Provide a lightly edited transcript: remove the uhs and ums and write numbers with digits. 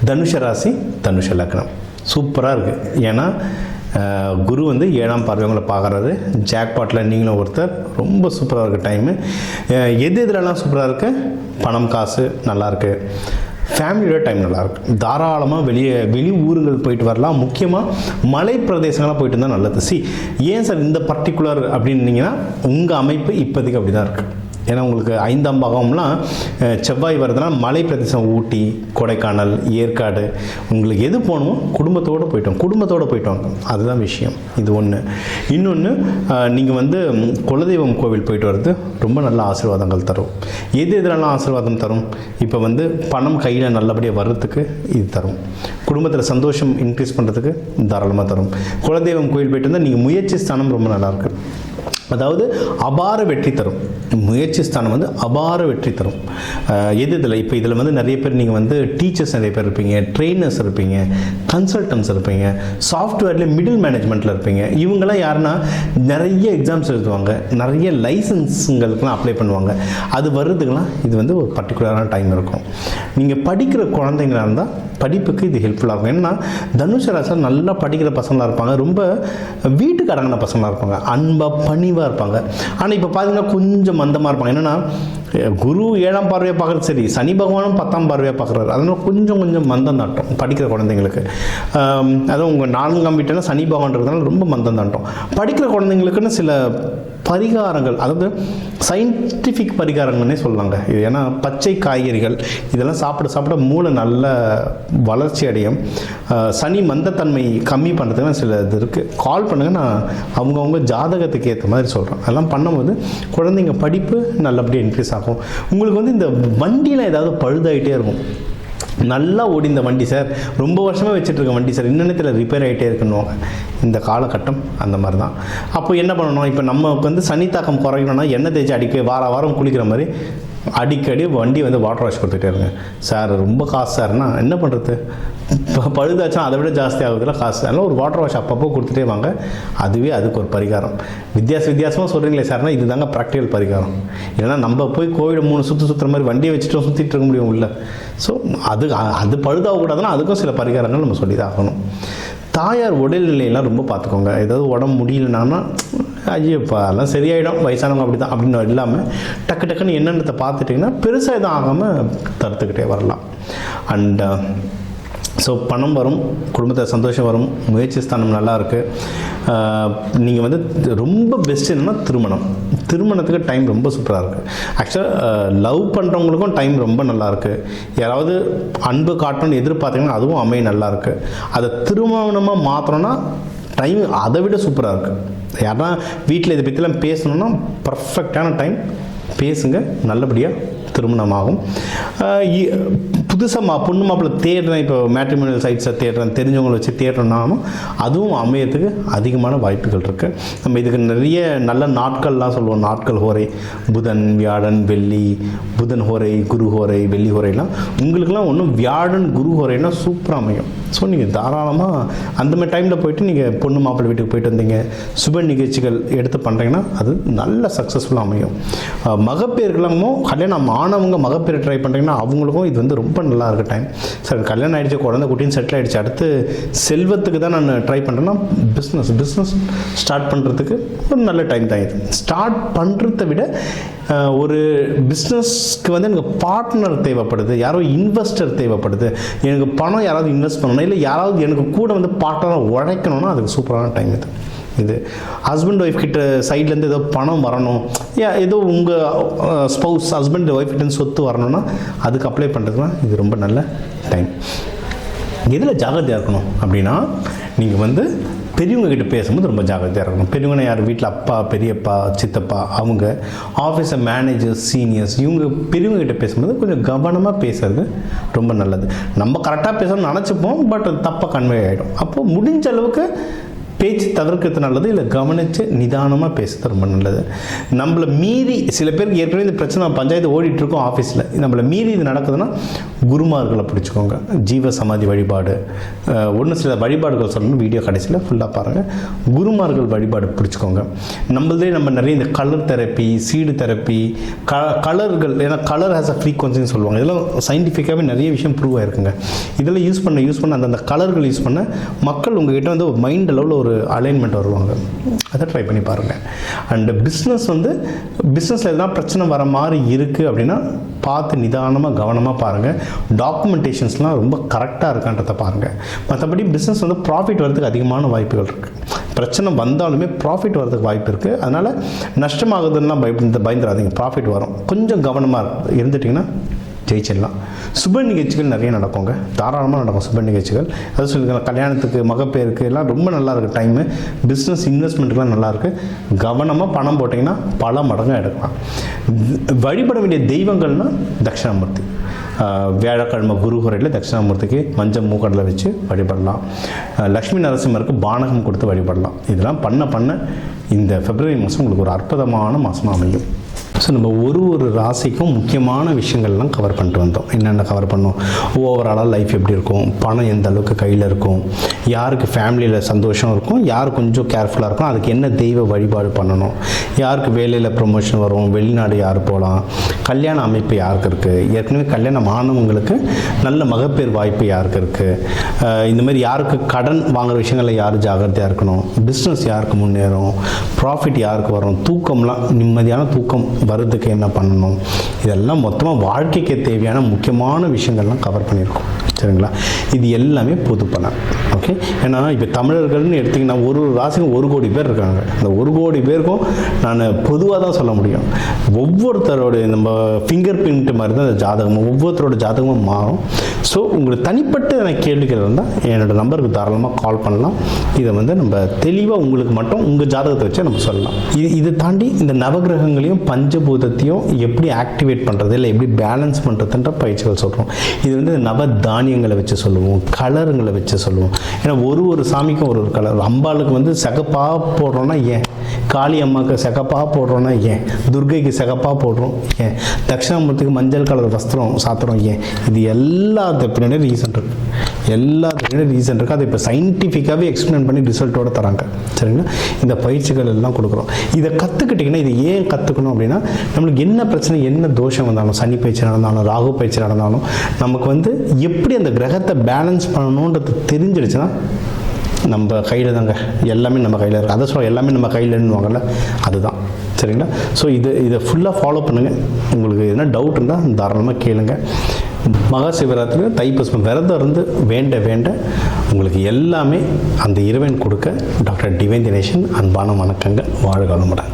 தனுஷ ராசி, தனுஷ லக்னம் சூப்பராக இருக்குது. ஏன்னா குரு வந்து 7ஆம் பார்வை உங்களை பார்க்குறாரு. ஜாக்பாட்டில் நீங்களும் ஒருத்தர். ரொம்ப சூப்பராக இருக்குது டைமு. எதுலலாம் சூப்பராக இருக்குது? பணம் காசு நல்லாயிருக்கு. ஃபேமிலியோட டைம் நல்லாயிருக்கு. தாராளமாக வெளி ஊருங்கள் போயிட்டு வரலாம். முக்கியமாக மலை பிரதேசங்கள்லாம் போயிட்டு இருந்தால் நல்லது. ஏன் சார் இந்த பர்டிகுலர் அப்படின்னீங்கன்னா உங்கள் அமைப்பு இப்போதைக்கு அப்படி தான் இருக்குது. ஏன்னா உங்களுக்கு 5ஆம் பாகம்லாம் செவ்வாய் வருதுன்னா மலை பிரதேசம், ஊட்டி, கொடைக்கானல், ஏற்காடு, உங்களுக்கு எது போகணுமோ குடும்பத்தோடு போயிட்டு வாங்க. அதுதான் விஷயம். இது ஒன்று. இன்னொன்று, நீங்கள் வந்து குலதெய்வம் கோவில் போயிட்டு வர்றது ரொம்ப நல்ல ஆசீர்வாதங்கள் தரும். எதுலாம் ஆசீர்வாதம் தரும்? இப்போ வந்து பணம் கையில் நல்லபடியாக வர்றதுக்கு இது தரும். குடும்பத்தில் சந்தோஷம் இன்க்ரீஸ் பண்ணுறதுக்கு தாராளமாக தரும். குலதெய்வம் கோவில் போயிட்டு வந்தால் நீங்கள் முயற்சி ஸ்தானம் ரொம்ப நல்லாயிருக்கு. அதாவது அபார வெற்றி தரும். முயற்சி ஸ்தானம் வந்து அபார வெற்றி தரும். இதில் இப்போ இதில் வந்து நிறைய பேர் நீங்கள் வந்து டீச்சர்ஸ் நிறைய பேர் இருப்பீங்க, ட்ரெயினர்ஸ் இருப்பீங்க, கன்சல்டன்ஸ் இருப்பீங்க, சாஃப்ட்வேர்லேயே மிடில் மேனேஜ்மெண்ட்டில் இருப்பீங்க. இவங்கெல்லாம் யாருன்னா நிறைய எக்ஸாம்ஸ் எழுதுவாங்க, நிறைய லைசன்ஸுங்களுக்கெலாம் அப்ளை பண்ணுவாங்க. அது வர்றதுக்கெலாம் இது வந்து ஒரு பர்டிகுலரான டைம் இருக்கும். நீங்கள் படிக்கிற குழந்தைங்களாக இருந்தால் படிப்புக்கு இது ஹெல்ப்ஃபுல்லாக இருக்கும். ஏன்னா தனுஷ ராசி நல்லா படிக்கிற பசங்களாக இருப்பாங்க. ரொம்ப வீட்டுக்கு அடங்கின பசங்களாக இருப்பாங்க. அன்பாக பணிவாக இருப்பாங்க. ஆனால் இப்போ பார்த்தீங்கன்னா கொஞ்சம் மந்தமாக இருப்பாங்க. என்னென்னா குரு 7ஆம் பார்வையாக பார்க்குறது சரி, சனி பகவானும் 10ஆம் பார்வையாக பார்க்குறாரு. அதனால் கொஞ்சம் மந்தம் தாட்டம் படிக்கிற குழந்தைங்களுக்கு. அதுவும் உங்கள் 4ஆம் வீட்டில் சனி பகவான்றதுனால ரொம்ப மந்தம் தாட்டம். படிக்கிற குழந்தைங்களுக்குன்னு சில பரிகாரங்கள், அதாவது சயின்டிஃபிக் பரிகாரங்கள்னே சொல்லலாங்க இது. ஏன்னா பச்சை காய்கறிகள் இதெல்லாம் சாப்பிட மூளை நல்ல வளர்ச்சி அடையும். சனி மந்தத்தன்மை கம்மி பண்ணுறதுக்கு சில இது இருக்குது. கால் பண்ணுங்கள், நான் அவங்கவுங்க ஜாதகத்துக்கு ஏற்ற மாதிரி சொல்கிறேன். அதெல்லாம் பண்ணும்போது குழந்தைங்க படிப்பு நல்லபடியாக இன்க்ரீஸ் ஆகும். உங்களுக்கு வந்து இந்த வண்டியில் ஏதாவது பழுதாகிட்டே இருக்கும். நல்லா ஓடி இந்த வண்டி சார், ரொம்ப வருஷமாக வச்சுட்ருக்க வண்டி சார், இன்னத்தில் ரிப்பேர் ஆகிட்டே இருக்குன்னுவாங்க. இந்த காலகட்டம் அந்த மாதிரி தான். அப்போ என்ன பண்ணணும்? இப்போ நமக்கு வந்து சனி தாக்கம் குறைக்கணும்னா எண்ணெய் தேய்ச்சி வாரம் குளிக்கிற மாதிரி அடிக்கடி வண்டி வந்து வாட்டர் வாஷ் கொடுத்துட்டே இருங்க. சார் ரொம்ப காசு சார்னா என்ன பண்ணுறது? பழுதாச்சும் அதை விட ஜாஸ்தி ஆகுதுல காசு. அதனால் ஒரு வாட்டர் வாஷ் அப்பப்போ கொடுத்துட்டே வாங்க. அதுக்கு ஒரு பரிகாரம். வித்தியாசமாக சொல்கிறீங்களே சார்னா இது தாங்க ப்ராக்டிக்கல் பரிகாரம். இல்லைனா நம்ம போய் கோவிலை 3 சுற்றுற மாதிரி வண்டியை வச்சுட்டு சுற்றிட்டு இருக்க முடியும் இல்லை. ஸோ அது பழுதாகக்கூடாதுன்னா அதுக்கும் சில பரிகாரங்கள் நம்ம சொல்லி தான் ஆகணும். தாயார் உடல்நிலையெல்லாம் ரொம்ப பார்த்துக்கோங்க. ஏதாவது உடம்பு முடியலன்னா ஐயோப்பா எல்லாம் சரியாயிடும், வயசானவங்க அப்படி தான் அப்படின்னு இல்லாமல் டக்குன்னு என்னென்னத்தை பார்த்துட்டிங்கன்னா பெருசாக எதுவும் ஆகாமல் தடுத்துக்கிட்டே வரலாம். அண்ட் ஸோ பணம் வரும், குடும்பத்தில் சந்தோஷம் வரும், முயற்சி ஸ்தானம் நல்லாயிருக்கு. நீங்கள் வந்து ரொம்ப பெஸ்ட் என்னென்னா திருமணத்துக்கு டைம் ரொம்ப சூப்பராக இருக்குது. ஆக்சுவலாக லவ் பண்ணுறவங்களுக்கும் டைம் ரொம்ப நல்லாயிருக்கு. யாராவது அன்பு காட்டணும்னு எதிர்பார்த்தீங்கன்னா அதுவும் அமைய நல்லாயிருக்கு. அதை திருமணமாக மாற்றணும்னா டைம் அதை விட சூப்பராக இருக்குது. யாருன்னா வீட்டில் இதை பற்றிலாம் பேசணுன்னா பர்ஃபெக்டான டைம் பேசுங்க, நல்லபடியாக திருமணமாகும். புதுசாக பொண்ணு மாப்பிள்ளை தேடுறேன், இப்போ மேட்ரிமோனியல் சைட்ஸை தேடுறேன், தெரிஞ்சவங்களை வச்சு தேடுறோன்னாலும் அதுவும் அமையத்துக்கு அதிகமான வாய்ப்புகள் இருக்குது. நம்ம இதுக்கு நிறைய நல்ல நாட்கள்லாம் சொல்லுவோம். நாட்கள் ஹோரை புதன், வியாழன், வெள்ளி. புதன் ஹோரை, குரு ஹோரை, வெள்ளி ஹோரைலாம் உங்களுக்குலாம் ஒன்றும் வியாழன் குரு ஹோரைனா சூப்பராக அமையும். ஸோ நீங்கள் தாராளமாக அந்தமாதிரி டைமில் போய்ட்டு நீங்கள் பொண்ணு மாப்பிள்ளை வீட்டுக்கு போயிட்டு வந்தீங்க, சுப நிகழ்ச்சிகள் எடுத்து பண்ணுறீங்கன்னா அது நல்ல சக்ஸஸ்ஃபுல்லாக அமையும். மகப்பேறுகளுமோ கல்யாணம் ஆனவங்க மகப்பேறு ட்ரை பண்ணுறீங்கன்னா அவங்களுக்கும் இது வந்து ரொம்ப நல்லா இருக்க டைம். சார் கல்யாணம் ஆகிடுச்சு, குழந்தை குட்டின்னு செட்டில் ஆகிடுச்சு, அடுத்து செல்வத்துக்கு தான் நான் ட்ரை பண்ணுறேன்னா பிஸ்னஸ் ஸ்டார்ட் பண்ணுறதுக்கு ஒரு நல்ல டைம் தான் இது. ஸ்டார்ட் பண்ணுறதை விட ஒரு பிஸ்னஸ்க்கு வந்து எனக்கு பார்ட்னர் தேவைப்படுது, யாரோ இன்வெஸ்டர் தேவைப்படுது, எனக்கு பணம் யாராவது இன்வெஸ்ட் பண்ணணும், இல்லை யாராவது எனக்கு கூட வந்து பார்ட்னராக உழைக்கணும்னா அதுக்கு சூப்பரான டைம் இது. ஹஸ்பண்ட் ஒய்ஃப் கிட்ட சைட்லேருந்து ஏதோ பணம் வரணும், ஏதோ உங்கள் ஸ்பௌஸ் ஹஸ்பண்ட் ஒய்ஃப் கிட்ட சொத்து வரணும்னா அதுக்கு அப்ளை பண்ணுறதுனா இது ரொம்ப நல்ல டைம். எதில் ஜாகிரதையாக இருக்கணும் அப்படின்னா, நீங்கள் வந்து பெரியவங்க கிட்ட பேசும்போது ரொம்ப ஜாகிரதையாக இருக்கணும். பெரியவங்க யார்? வீட்டில் அப்பா, பெரியப்பா, சித்தப்பா, அவங்க ஆஃபீஸில் மேனேஜர்ஸ், சீனியர்ஸ், இவங்க பெரியவங்க கிட்ட பேசும்போது கொஞ்சம் கவனமாக பேசுறது ரொம்ப நல்லது. நம்ம கரெக்டாக பேசணும்னு நினச்சிப்போம், பட் அது தப்பாக கன்வே ஆகிடும். அப்போது முடிஞ்ச அளவுக்கு பேச்சு தவிர்க்கிறது நல்லது, இல்லை கவனித்து நிதானமாக பேசுறது ரொம்ப நல்லது. நம்மளை மீறி சில பேருக்கு ஏற்கனவே இந்த பிரச்சனை பஞ்சாயத்து ஓடிட்டுருக்கோம் ஆஃபீஸில், நம்மளை மீறி இது நடக்குதுன்னா குருமார்களை பிடிச்சிக்கோங்க. ஜீவ சமாதி வழிபாடு, ஒன்று சில வழிபாடுகள் சொல்லணும், வீடியோ கடைசியில் ஃபுல்லாக பாருங்கள். குருமார்கள் வழிபாடு பிடிச்சிக்கோங்க. நம்மளதே நம்ம நிறைய இந்த கலர் தெரப்பி, சீடு தெரப்பி, கலர்கள், ஏன்னா கலர் ஹேஸ் அ ஃப்ரீக்வன்சின்னு சொல்லுவாங்க. இதெல்லாம் சயின்டிஃபிக்காகவே நிறைய விஷயம் ப்ரூவ் ஆயிருக்குங்க. இதெல்லாம் யூஸ் பண்ண அந்த கலர்கள் யூஸ் பண்ண மக்கள் உங்ககிட்ட வந்து ஒரு மைண்ட் அளவில் ஒரு அலைன்மெண்ட் வருவாங்க. அதை ட்ரை பண்ணி பாருங்கள். அண்டு பிஸ்னஸில் எதனா பிரச்சனை வர மாதிரி இருக்குது அப்படின்னா பார்த்து நிதானமாக கவனமாக பாருங்கள். டாக்குமெண்டேஷன்ஸ்லாம் ரொம்ப கரெக்டாக இருக்கான்றதை பாருங்கள். மற்றபடி பிஸ்னஸ் வந்து ப்ராஃபிட் வரதுக்கு அதிகமான வாய்ப்புகள் இருக்குது. பிரச்சனை வந்தாலுமே ப்ராஃபிட் வரதுக்கு வாய்ப்பு இருக்குது. அதனால் நஷ்டமாகுதுன்னா பயந்துடாதீங்க, ப்ராஃபிட் வரும். கொஞ்சம் கவனமாக இருந்துட்டிங்கன்னா ஜெயிச்சிடலாம். சுப நிகழ்ச்சிகள் நிறைய நடக்குங்க, தாராளமாக நடக்கும் சுப நிகழ்ச்சிகள். அது சொல்லிக்கலாம், கல்யாணத்துக்கு, மகப்பேருக்கு எல்லாம் ரொம்ப நல்லா இருக்குது டைமு. பிஸ்னஸ் இன்வெஸ்ட்மெண்ட்டுலாம் நல்லாயிருக்கு. கவனமாக பணம் போட்டிங்கன்னா பல மடங்காக எடுக்கலாம். வழிபட வேண்டிய தெய்வங்கள்னால் தட்சிணாமூர்த்தி. வியாழக்கிழமை குருகுரையில் தட்சிணாமூர்த்திக்கு மஞ்சள் மூக்கடலை வச்சு வழிபடலாம். லக்ஷ்மி நரசிம்மருக்கு பானகம் கொடுத்து வழிபடலாம். இதெல்லாம் பண்ண இந்த பிப்ரவரி மாதம் உங்களுக்கு ஒரு அற்புதமான மாதமாக அமையும். ஸோ நம்ம ஒரு ராசிக்கும் முக்கியமான விஷயங்கள்லாம் கவர் பண்ணிட்டு வந்தோம். என்னென்ன கவர் பண்ணோம், ஓவராலாக லைஃப் எப்படி இருக்கும், பணம் எந்த அளவுக்கு கையில் இருக்கும், யாருக்கு ஃபேமிலியில் சந்தோஷம் இருக்கும், யார் கொஞ்சம் கேர்ஃபுல்லாக இருக்கும், அதுக்கு என்ன தெய்வ வழிபாடு பண்ணணும், யாருக்கு வேலையில் ப்ரொமோஷன் வரும், வெளிநாடு யார் போகலாம், கல்யாண அமைப்பு யாருக்கு இருக்குது, ஏற்கனவே கல்யாணம் ஆனவங்களுக்கு நல்ல மகப்பேறு வாய்ப்பு யாருக்கு இருக்குது, இந்த மாதிரி யாருக்கு கடன் வாங்குகிற விஷயங்களில் யார் ஜாகிரதையாக இருக்கணும், பிஸ்னஸ் யாருக்கு முன்னேறும், ப்ராஃபிட் யாருக்கு வரும், தூக்கம்லாம் நிம்மதியான தூக்கம் வரதுக்கு என்ன பண்ணணும், இதெல்லாம் மொத்தமாக வாழ்க்கைக்கு தேவையான முக்கியமான விஷயங்கள்லாம் கவர் பண்ணியிருக்கோம். சரிங்களா? இது எல்லாமே பொது பலன். ஓகே, ஏன்னா இப்போ தமிழர்கள்னு எடுத்திங்கன்னா ஒரு ராசிக்கும் 1 கோடி பேர் இருக்காங்க. அந்த 1 கோடி பேருக்கும் நான் பொதுவாக தான் சொல்ல முடியும். ஒவ்வொருத்தரோட நம்ம ஃபிங்கர் பிரிண்ட் மாதிரி தான் அந்த ஜாதகமும், ஒவ்வொருத்தரோட ஜாதகமும் மாறும். ஸோ உங்களுக்கு தனிப்பட்ட கேள்விகள் இருந்தால் என்னோடய நம்பருக்கு தாராளமாக கால் பண்ணலாம். இதை வந்து நம்ம தெளிவாக உங்களுக்கு மட்டும் உங்கள் ஜாதகத்தை வச்சு நம்ம சொல்லலாம். இதை தாண்டி இந்த நவகிரகங்களையும் பஞ்சபூதத்தையும் எப்படி ஆக்டிவேட் பண்ணுறது, இல்லை எப்படி பேலன்ஸ் பண்ணுறதுன்ற பயிற்சிகள் சொல்கிறோம். இது வந்து நவ தானியங்களை வச்சு சொல்லுவோம், கலருங்களை வச்சு சொல்லுவோம். ஏன்னா ஒரு சாமிக்கும் ஒரு கலர். அம்பாளுக்கு வந்து சிகப்பாக போடுறோன்னா ஏன், காளி அம்மாவுக்கு சிகப்பாக போடுறோன்னா ஏன், துர்கைக்கு சிகப்பாக போடுறோம் ஏன், தட்சிணாமூர்த்திக்கு மஞ்சள் கலர் வஸ்திரம் சாத்துறோம் ஏன், இது எல்லாத்து பின்னாடி ரீசன் இருக்குது. எல்லாத்துக்கும் ரீசன் இருக்குது. அதை இப்போ சயின்டிஃபிக்காகவே எக்ஸ்பிளைன் பண்ணி ரிசல்ட்டோடு தராங்க. சரிங்களா? இந்த பயிற்சிகள் எல்லாம் கொடுக்குறோம். இதை கற்றுக்கிட்டிங்கன்னா, இது ஏன் கற்றுக்கணும் அப்படின்னா, நம்மளுக்கு என்ன பிரச்சனை, என்ன தோஷம் வந்தாலும், சனி பயிற்சி நடந்தாலும், ராகு பயிற்சி நடந்தாலும், நமக்கு வந்து எப்படி அந்த கிரகத்தை பேலன்ஸ் பண்ணணுன்றது தெரிஞ்சிடுச்சுன்னா நம்ம கையில் தாங்க, எல்லாமே நம்ம கையில் இருக்குது. அதை சொல்ல எல்லாமே நம்ம கையில்னுவாங்கல்ல, அதுதான். சரிங்களா? ஸோ இதை ஃபுல்லாக ஃபாலோ பண்ணுங்கள். உங்களுக்கு எதனா டவுட் இருந்தால் தாராளமாக கேளுங்க. மகா சிவராத்திரி தைப்பூசம் விரதம் இருந்து வேண்ட உங்களுக்கு எல்லாமே அந்த இறைவன் கொடுக்க டாக்டர் டிவைன் தினேஷன் அன்பான வணக்கங்கள். வாழ்க வளமுடன்.